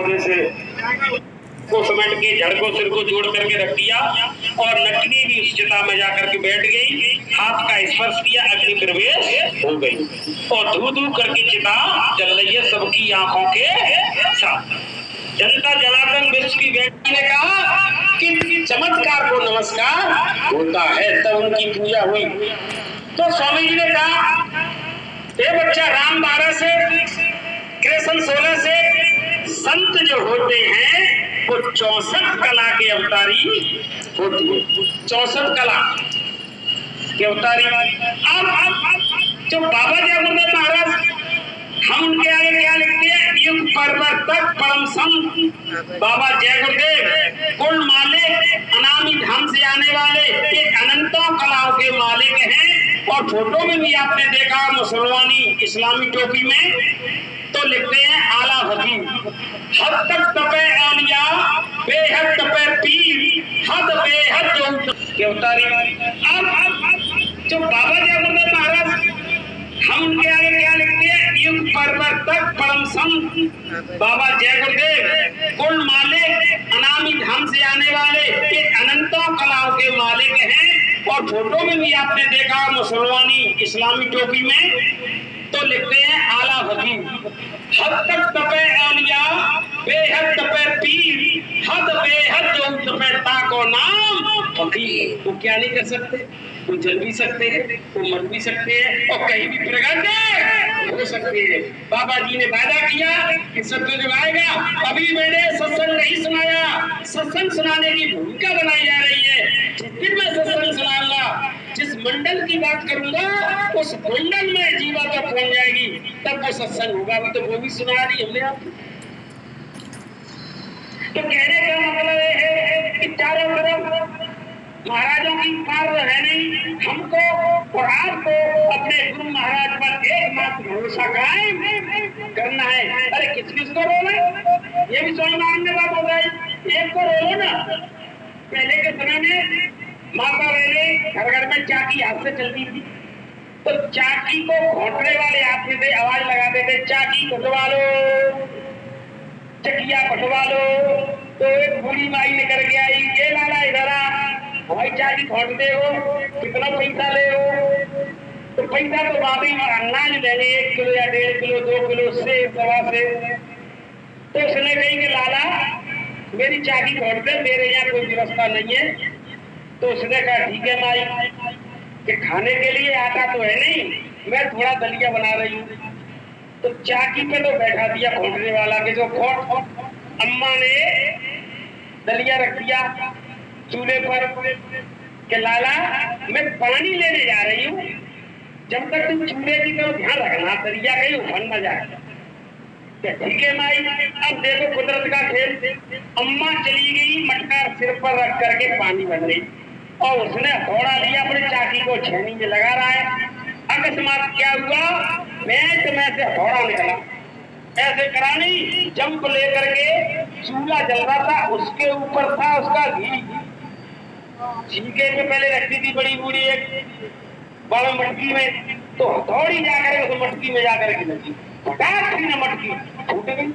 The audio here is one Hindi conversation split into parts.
पौधे से को समेट के जड़ को सिर को जोड़ करके रख दिया और नटनी भी उस चिता में जाकर के बैठ गई, हाथ का स्पर्श किया, अग्नि प्रवेश हो गई और धू धू करके चिता जल रही है सबकी आंखों के साथ। जनता जनार्दन विश्व की बेटी ने कहा कि चमत्कार को नमस्कार होता है, तब उनकी पूजा हुई। तो स्वामी जी ने कहा ये बच्चा राम 12 से कृष्ण 16 से संत जो होते हैं वो 64 कला के अवतारी होती है, 64 कला के अवतारी। अब जो बाबा जयगुरुदेव महाराज, हम उनके आगे क्या लिखते हैं, युग प्रवर्तक परम संत बाबा जयगुरुदेव गुण मालिक अनामी धाम से आने वाले एक अनंतों कलाओं के मालिक हैं। और फोटो में भी आपने देखा मुसलमानी इस्लामी टोपी में तो लिखते हैं आला हकीम, हद तक तपे औलिया बेहद तपे पीर, हद बेहद जो के अवतारी। अब जो बाबा जयगुरुदेव महाराज, हम उनके आगे क्या लिखते हैं, युग प्रवर्तक परम संत बाबा जयगुरुदेव गुण मालिक अनामी धाम से आने वाले एक अनंतों कलाओं के मालिक हैं। और फोटो में भी आपने देखा मुसलमानी इस्लामी टोपी में तो लिखते हैं आला हकीम, हद तक तपे औलिया बेहद तपे पीर, हद बेहद जो तपे ताको नाम फकीर। वो क्या नहीं कर सकते, वो जल भी सकते हैं, वो मर भी सकते हैं और कहीं भी प्रगट हो सकते हैं। बाबा जी ने वादा किया कि सत्युग आएगा। अभी मैंने सत्संग नहीं सुनाया, सत्संग सुनाने की भूमिका बनाई जा रही है। जिस दिन मैं सत्संग सुनाऊंगा, जिस मंडल की बात करूंगा उस मंडल में जीवा तक पहुंच जाएगी, तब वो सत्संग होगा। अभी तो वो भी सुना रही हमने आपको। तो कहने का मतलब है कि चारों तरफ महाराजों की पार है नहीं, हमको और आपको अपने गुरु महाराज पर एकमात्र भरोसा कायम करना है। अरे किस किस को रोना, ये भी स्वामी महाराज ने बात हो गई, एक को रोलो ना। पहले के समय में माता बहने घर घर में चाकी हाथ से चलती थी, तो चाकी को घोटने वाले आते थे, आवाज लगाते थे चाकी घुटवा लो, चकिया घुटवा लो। तो एक बूढ़ी माई निकल के आई, ये लाला इधर आ, हमारी चाकी घोटते हो, कितना पैसा ले हो? तो पैसा तो बाबी अनाज लेंगे, 1 किलो या 1.5 किलो 2 किलो सेब सवा से। तो उसने कही कि लाला मेरी चाकी घोटते, मेरे यहाँ कोई व्यवस्था नहीं है। तो उसने कहा ठीक है माई, कि खाने के लिए आटा तो है नहीं, मैं थोड़ा दलिया बना रही हूँ। तो चाकी पे तो बैठा दिया घोटने वाला के, जो घोट अम्मा ने दलिया रख दिया चूल्हे पर कि लाला मैं पानी लेने जा रही हूँ, जब तक तुम चूल्हे की तरफ ध्यान रखना, दलिया कहीं उफन न जाए। ठीक है माई। अब देखो कुदरत का खेल, अम्मा चली गई, मटका सिर पर रख करके पानी भर रही और उसने हथौड़ा लिया, अपनी चाकी को छेनी में लगा रहा है। अकस्मात क्या हुआ, पेट में से हथौड़ा निकला, ऐसे करानी जंप लेकर के चूल्हा जल रहा था, उसके ऊपर था उसका घी, छीके में पहले रखती थी बड़ी बूढ़ी एक बड़ा मटकी में, तो हथौड़ी जाकर उस मटकी में जाकर के लगी, फटाक से मटकी फूट गई।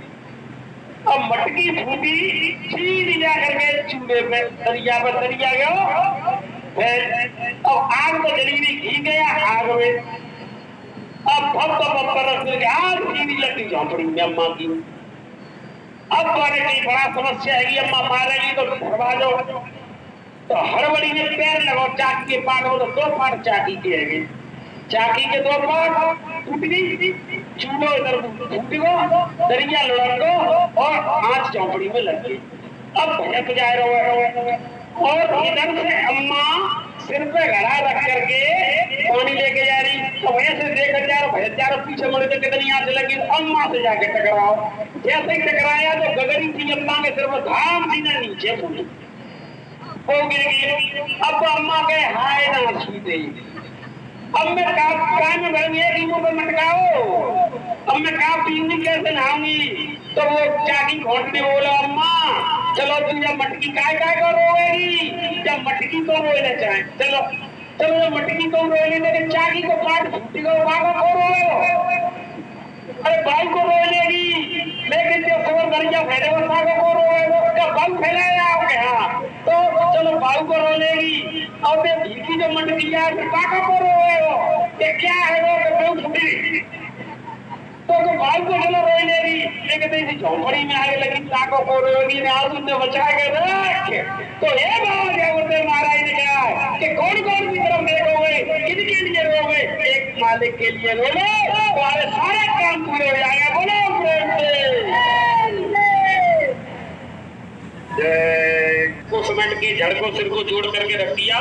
अब मटकी फूटी, सीधी जाकर के चूल्हे पे दरिया पर दरिया गया, अब आग तो जली नहीं, घी गया आग में। अब भप आग सीधी लगी झोंपड़ी में अम्मा की। अब बारे की बड़ा समस्या है कि अम्मा मारेगी तो भरवा दो। तो हड़बड़ी में पैर लगो चाकी के पाट हो, तो 2 पाट चाकी के है, चाकी के 2 पाट टूट गई, चूल्हो इधर फूट गो, दरिया लुढ़क गो और आंच झोंपड़ी में लग गई। अब भजक जाए रहो और इधर से अम्मा सिर पे घड़ा रख करके पानी लेके जा रही, तो वैसे देखकर जा रहा, भजक जा रहा, पीछे मुड़े तो कितनी आंच लगी, अम्मा से जाके टकराओ। जैसे ही टकराया तो गगरी थी अम्मा के सिर पर, धाम सीधा नीचे मुड़ी, हो गई। अब अम्मा के हाय ना छीटे, अब मैं काम में भरूंगी, एक मुंह पे मटकाओ, अब मैं काम पीऊंगी कैसे नहाऊंगी? तो वो चाकी घोटने बोला, अम्मा चलो तुम जब मटकी काय को रोएगी, जब मटकी को रोने चाहे, चलो चलो मटकी को रोने, लेकिन चाकी को पाट फूटी को रोएगा। अरे भाई को रो लेगी, लेकिन जो खबर दरिया फैले वो सागो को रोए, वो उसका बल फैलाया आपके यहाँ, तो चलो भाई को रो लेगी। और ये भीगी जो मंडलिया है फिर काका को रोए वो, ये क्या है वो कि बहुत छुट्टी, तो भाई को चलो रोई लेगी, लेकिन इसी झोंपड़ी में आगे लगी काको को रोएगी ने आज उसने बचा के रख। तो ये बात क्या बोलते महाराज ने कहा कि कौन कौन की तरफ देखोगे, किनके लिए रोगे, एक मालिक के लिए रोगे, तुम्हारे सारे काम पूरे हो जाएगा। बोलो प्रेम से जय। को सिमेंट की जड़ को सिर को जोड़ करके रख दिया।